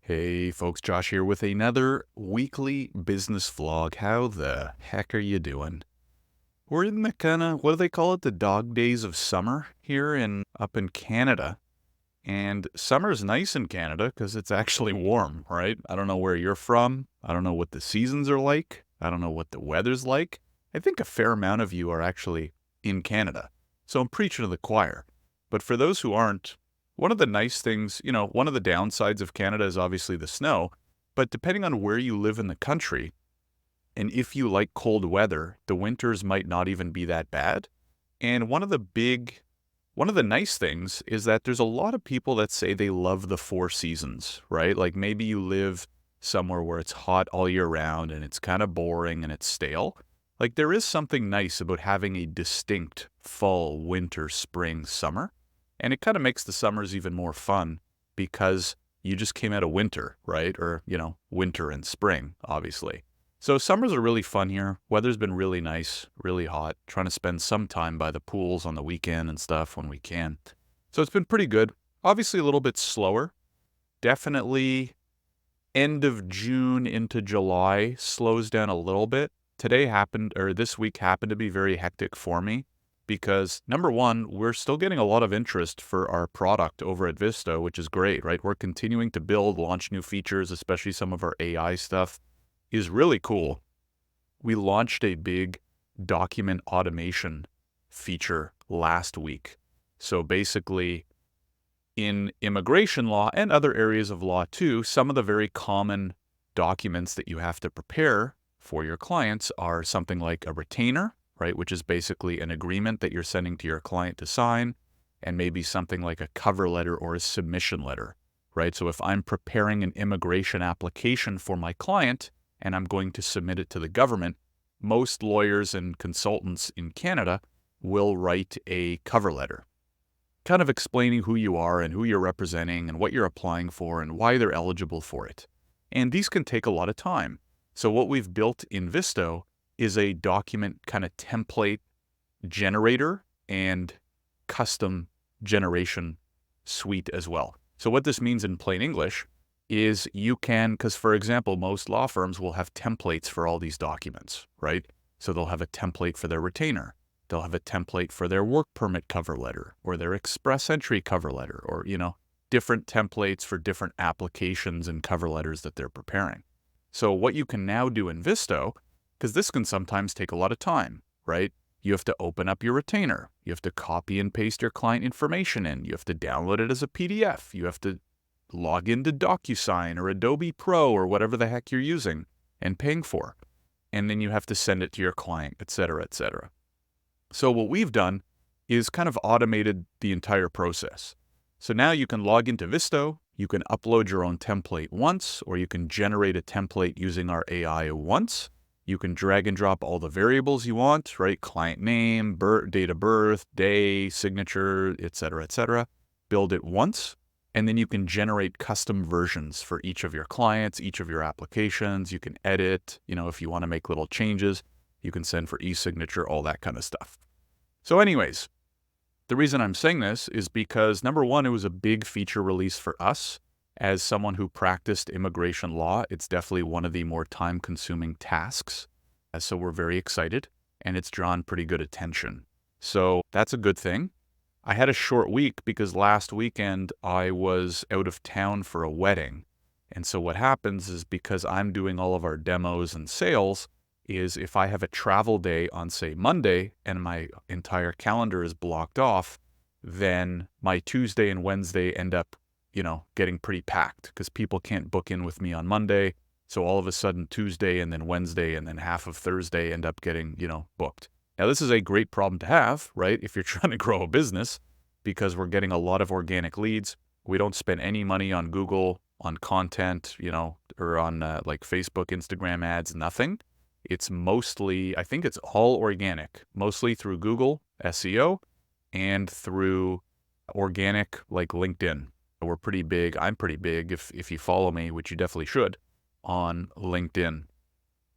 Hey folks, Josh here with another weekly business vlog. How the heck are you doing? We're in the what do they call it? The dog days of summer here up in Canada. And summer's nice in Canada because it's actually warm, right? I don't know where you're from. I don't know what the seasons are like. I don't know what the weather's like. I think a fair amount of you are actually in Canada. So I'm preaching to the choir. But for those who aren't, one of the nice things, one of the downsides of Canada is obviously the snow. But depending on where you live in the country, and if you like cold weather, the winters might not even be that bad. And one of the nice things is that there's a lot of people that say they love the four seasons, right? Like maybe you live somewhere where it's hot all year round and it's kind of boring and it's stale. Like there is something nice about having a distinct fall, winter, spring, summer. And it kind of makes the summers even more fun because you just came out of winter, right? Or, winter and spring, obviously. So summers are really fun here. Weather's been really nice, really hot. Trying to spend some time by the pools on the weekend and stuff when we can. So it's been pretty good. Obviously a little bit slower. Definitely end of June into July slows down a little bit. This week happened to be very hectic for me because number one, we're still getting a lot of interest for our product over at Visto, which is great, right? We're continuing to build, launch new features, especially some of our AI stuff is really cool. We launched a big document automation feature last week. So basically, in immigration law and other areas of law too, some of the very common documents that you have to prepare for your clients are something like a retainer, right, which is basically an agreement that you're sending to your client to sign, and maybe something like a cover letter or a submission letter, right? So if I'm preparing an immigration application for my client, and I'm going to submit it to the government, most lawyers and consultants in Canada will write a cover letter, kind of explaining who you are and who you're representing and what you're applying for and why they're eligible for it. And these can take a lot of time. So what we've built in Visto is a document kind of template generator and custom generation suite as well. So what this means in plain English is you can, because for example, most law firms will have templates for all these documents, right? So they'll have a template for their retainer. They'll have a template for their work permit cover letter or their express entry cover letter or, different templates for different applications and cover letters that they're preparing. So what you can now do in Visto, because this can sometimes take a lot of time, right? You have to open up your retainer. You have to copy and paste your client information in. You have to download it as a PDF. You have to log into DocuSign or Adobe Pro or whatever the heck you're using and paying for. And then you have to send it to your client, et cetera, et cetera. So what we've done is kind of automated the entire process. So now you can log into Visto, you can upload your own template once, or you can generate a template using our AI once. You can drag and drop all the variables you want, right? Client name, date of birth, day, signature, et cetera, build it once. And then you can generate custom versions for each of your clients, each of your applications. You can edit, if you want to make little changes, you can send for e-signature, all that kind of stuff. So anyways, the reason I'm saying this is because number one, it was a big feature release for us. As someone who practiced immigration law, it's definitely one of the more time-consuming tasks. So we're very excited, and it's drawn pretty good attention. So that's a good thing. I had a short week because last weekend I was out of town for a wedding. And so what happens is because I'm doing all of our demos and sales is if I have a travel day on, say, Monday and my entire calendar is blocked off, then my Tuesday and Wednesday end up, getting pretty packed because people can't book in with me on Monday. So all of a sudden Tuesday and then Wednesday and then half of Thursday end up getting, booked. Now, this is a great problem to have, right, if you're trying to grow a business, because we're getting a lot of organic leads. We don't spend any money on Google, on content, or on like Facebook, Instagram ads, nothing. It's mostly, I think it's all organic, mostly through Google SEO and through organic like LinkedIn. We're pretty big. I'm pretty big if you follow me, which you definitely should, on LinkedIn.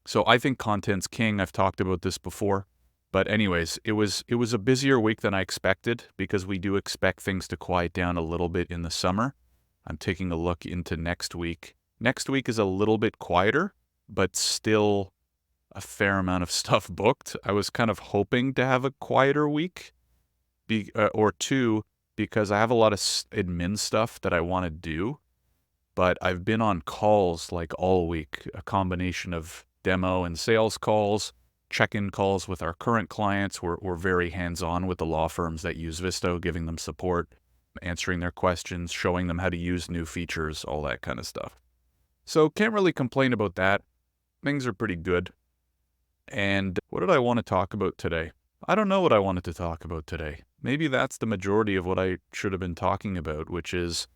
So I think content's king. I've talked about this before. But anyways, it was a busier week than I expected because we do expect things to quiet down a little bit in the summer. I'm taking a look into next week Next week is a little bit quieter, but still a fair amount of stuff booked. I was kind of hoping to have a quieter week or two because I have a lot of admin stuff that I want to do, but I've been on calls like all week, a combination of demo and sales calls, check-in calls with our current clients. We're very hands-on with the law firms that use Visto, giving them support, answering their questions, showing them how to use new features, all that kind of stuff. So can't really complain about that. Things are pretty good. And what did I want to talk about today? I don't know what I wanted to talk about today. Maybe that's the majority of what I should have been talking about, which is,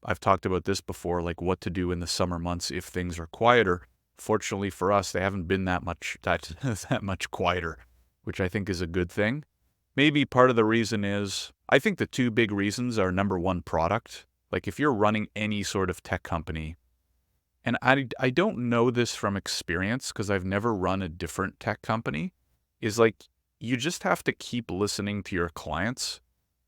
I've talked about this before, like what to do in the summer months if things are quieter. Fortunately for us, they haven't been that much quieter, which I think is a good thing. Maybe part of the reason is, I think the two big reasons are, number one, product. Like if you're running any sort of tech company, and I don't know this from experience because I've never run a different tech company, is like you just have to keep listening to your clients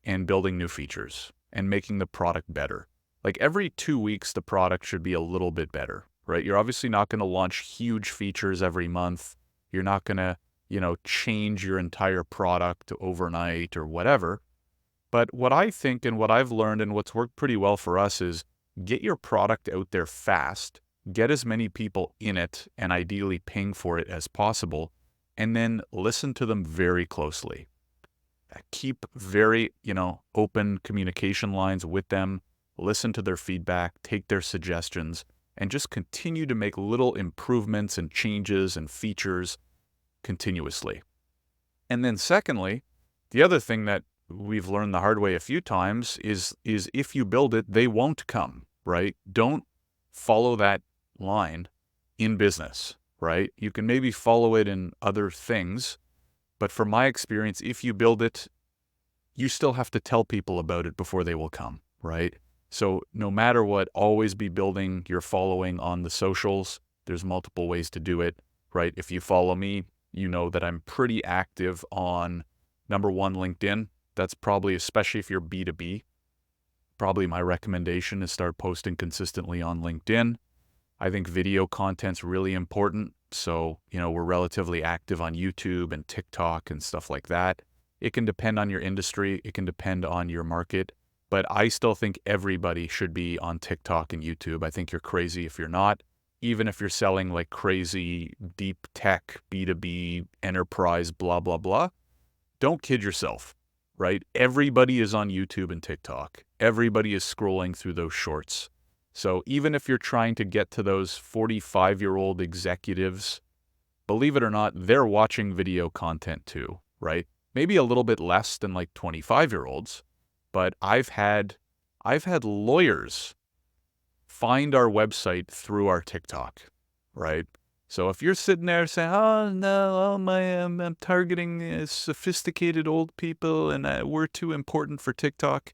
and building new features and making the product better. Like every 2 weeks, the product should be a little bit better, right? You're obviously not going to launch huge features every month. You're not going to, change your entire product overnight or whatever. But what I think and what I've learned and what's worked pretty well for us is get your product out there fast, get as many people in it and ideally paying for it as possible, and then listen to them very closely. Keep very, open communication lines with them, listen to their feedback, take their suggestions, and just continue to make little improvements and changes and features continuously. And then secondly, the other thing that we've learned the hard way a few times is if you build it, they won't come, right? Don't follow that line in business, right? You can maybe follow it in other things, but from my experience, if you build it, you still have to tell people about it before they will come, right? So no matter what, always be building your following on the socials. There's multiple ways to do it, right? If you follow me, you know that I'm pretty active on, number one, LinkedIn. That's probably, especially if you're B2B, probably my recommendation is start posting consistently on LinkedIn. I think video content's really important. So, we're relatively active on YouTube and TikTok and stuff like that. It can depend on your industry. It can depend on your market. But I still think everybody should be on TikTok and YouTube. I think you're crazy if you're not. Even if you're selling like crazy deep tech, B2B, enterprise, blah, blah, blah. Don't kid yourself, right? Everybody is on YouTube and TikTok. Everybody is scrolling through those shorts. So even if you're trying to get to those 45-year-old executives, believe it or not, they're watching video content too, right? Maybe a little bit less than like 25-year-olds, but I've had lawyers find our website through our TikTok, right? So if you're sitting there saying, "Oh no, I'm targeting sophisticated old people, and we're too important for TikTok,"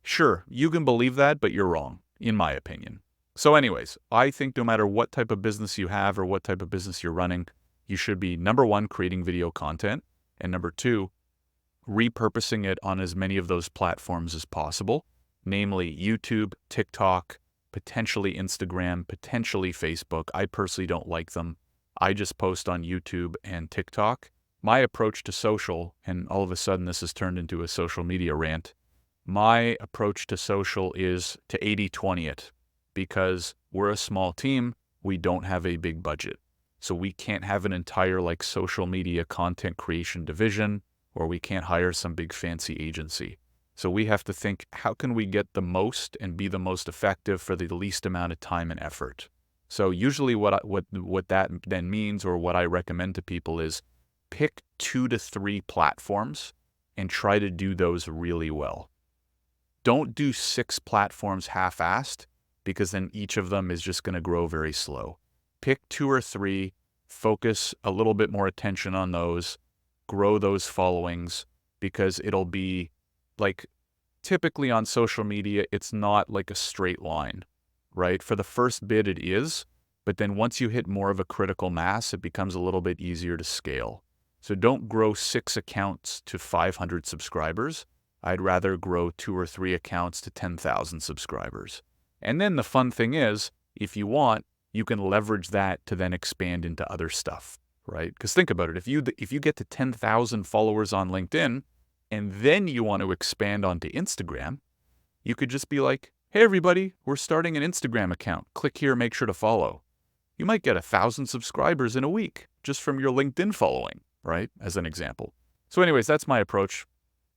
sure, you can believe that, but you're wrong, in my opinion. So anyways, I think no matter what type of business you have or what type of business you're running, you should be, number one, creating video content, and number two, repurposing it on as many of those platforms as possible, namely YouTube, TikTok, potentially Instagram, potentially Facebook. I personally don't like them. I just post on YouTube and TikTok. My approach to social, and all of a sudden this has turned into a social media rant, my approach to social is to 80-20 it, because we're a small team, we don't have a big budget. So we can't have an entire like social media content creation division, or we can't hire some big fancy agency. So we have to think, how can we get the most and be the most effective for the least amount of time and effort? So usually what that then means, or what I recommend to people, is pick 2 to 3 platforms and try to do those really well. Don't do 6 platforms half-assed, because then each of them is just going to grow very slow. Pick 2 or 3, focus a little bit more attention on those, grow those followings, because it'll be like, typically on social media, it's not like a straight line, right? For the first bit it is, but then once you hit more of a critical mass, it becomes a little bit easier to scale. So don't grow 6 accounts to 500 subscribers. I'd rather grow 2 or 3 accounts to 10,000 subscribers. And then the fun thing is, if you want, you can leverage that to then expand into other stuff, right? Because think about it. If you get to 10,000 followers on LinkedIn and then you want to expand onto Instagram, you could just be like, hey, everybody, we're starting an Instagram account. Click here, make sure to follow. You might get 1,000 subscribers in a week just from your LinkedIn following, right? As an example. So anyways, that's my approach.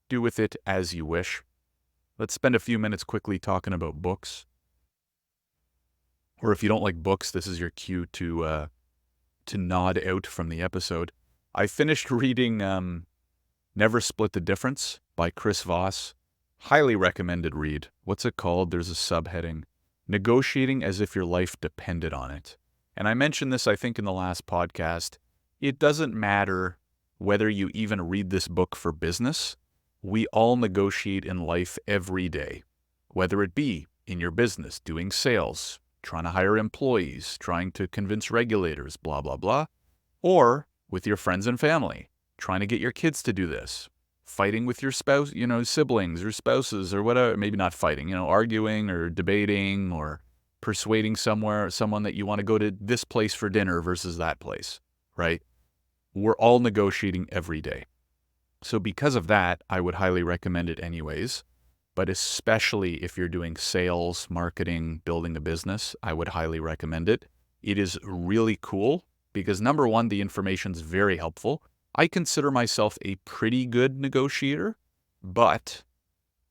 Do with it as you wish. Let's spend a few minutes quickly talking about books. Or if you don't like books, this is your cue to nod out from the episode. I finished reading Never Split the Difference by Chris Voss. Highly recommended read. What's it called? There's a subheading. Negotiating as if your life depended on it. And I mentioned this, I think, in the last podcast. It doesn't matter whether you even read this book for business. We all negotiate in life every day, whether it be in your business, doing sales, trying to hire employees, trying to convince regulators, blah, blah, blah, or with your friends and family, trying to get your kids to do this, fighting with your spouse, siblings or spouses or whatever, maybe not fighting, arguing or debating or persuading someone that you want to go to this place for dinner versus that place, right? We're all negotiating every day. So because of that, I would highly recommend it anyways. But especially if you're doing sales, marketing, building a business, I would highly recommend it. It is really cool because number one, the information's very helpful. I consider myself a pretty good negotiator, but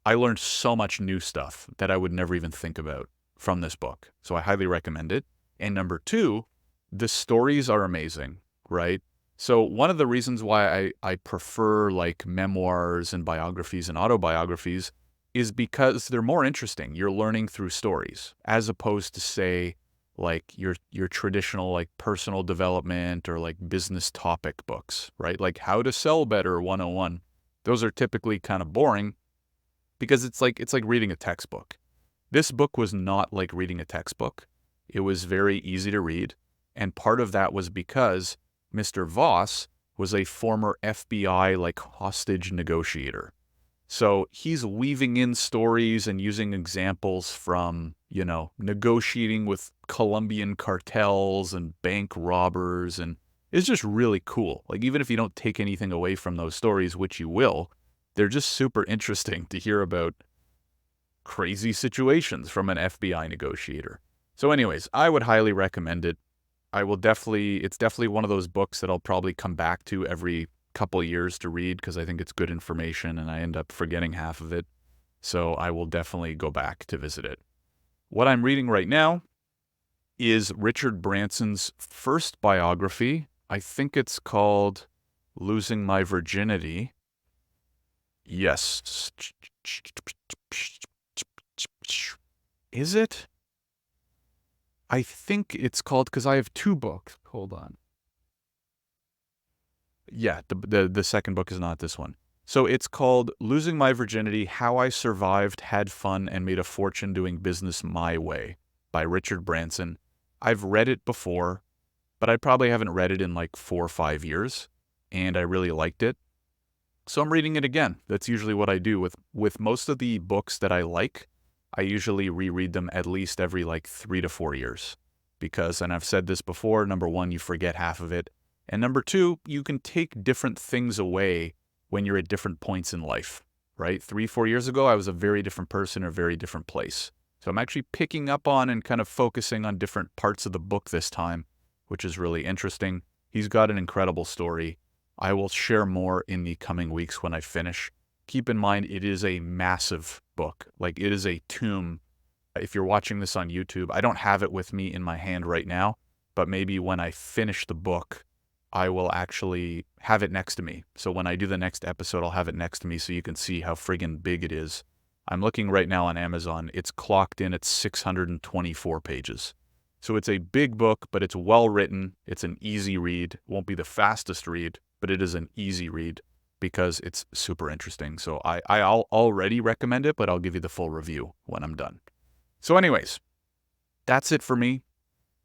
I learned so much new stuff that I would never even think about from this book. So I highly recommend it. And number two, the stories are amazing, right? So one of the reasons why I prefer like memoirs and biographies and autobiographies is because they're more interesting. You're learning through stories as opposed to, say, like your traditional like personal development or like business topic books, right? Like How to Sell Better 101. Those are typically kind of boring because it's like reading a textbook. This book was not like reading a textbook. It was very easy to read. And part of that was because Mr. Voss was a former FBI like hostage negotiator. So he's weaving in stories and using examples from, negotiating with Colombian cartels and bank robbers. And it's just really cool. Like, even if you don't take anything away from those stories, which you will, they're just super interesting to hear about crazy situations from an FBI negotiator. So anyways, I would highly recommend it. It's definitely one of those books that I'll probably come back to every couple years to read because I think it's good information and I end up forgetting half of it. So I will definitely go back to visit it. What I'm reading right now is Richard Branson's first biography. I think it's called Losing My Virginity. Yes. Is it? I think it's called, because I have two books. Hold on. Yeah, the second book is not this one. So it's called Losing My Virginity, How I Survived, Had Fun, and Made a Fortune Doing Business My Way by Richard Branson. I've read it before, but I probably haven't read it in like 4 or 5 years, and I really liked it. So I'm reading it again. That's usually what I do with most of the books that I like. I usually reread them at least every like 3 to 4 years because, and I've said this before, number one, you forget half of it. And number two, you can take different things away when you're at different points in life, right? 3, 4 years ago, I was a very different person or a very different place. So I'm actually picking up on and kind of focusing on different parts of the book this time, which is really interesting. He's got an incredible story. I will share more in the coming weeks when I finish. Keep in mind, it is a massive book. Like, it is a tome. If you're watching this on YouTube, I don't have it with me in my hand right now, but maybe when I finish the book, I will actually have it next to me. So when I do the next episode, I'll have it next to me so you can see how friggin' big it is. I'm looking right now on Amazon. It's clocked in at 624 pages. So it's a big book, but it's well written. It's an easy read. Won't be the fastest read, but it is an easy read because it's super interesting. So I'll already recommend it, but I'll give you the full review when I'm done. So anyways, that's it for me.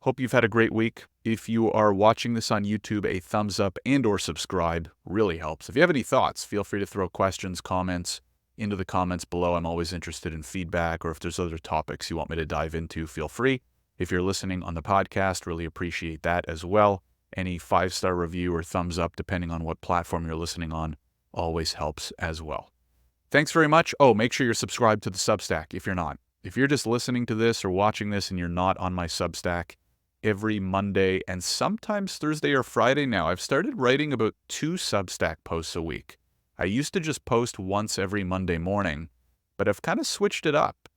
Hope you've had a great week. If you are watching this on YouTube, a thumbs up and or subscribe really helps. If you have any thoughts, feel free to throw questions, comments into the comments below. I'm always interested in feedback, or if there's other topics you want me to dive into, feel free. If you're listening on the podcast, really appreciate that as well. Any 5-star review or thumbs up, depending on what platform you're listening on, always helps as well. Thanks very much. Oh, make sure you're subscribed to the Substack if you're not. If you're just listening to this or watching this and you're not on my Substack, every Monday and sometimes Thursday or Friday now, I've started writing about 2 Substack posts a week. I used to just post once every Monday morning, but I've kind of switched it up.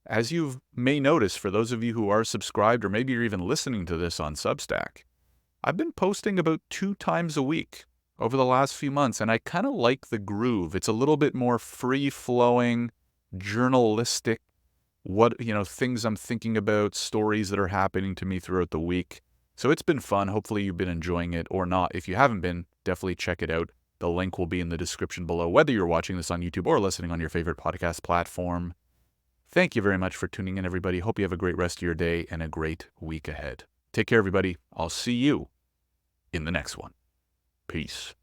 As you may notice, for those of you who are subscribed or maybe you're even listening to this on Substack, I've been posting about 2 times a week over the last few months, and I kind of like the groove. It's a little bit more free-flowing, journalistic, things I'm thinking about, stories that are happening to me throughout the week. So it's been fun. Hopefully you've been enjoying it or not. If you haven't been, definitely check it out. The link will be in the description below, whether you're watching this on YouTube or listening on your favorite podcast platform. Thank you very much for tuning in, everybody. Hope you have a great rest of your day and a great week ahead. Take care, everybody. I'll see you in the next one. Peace.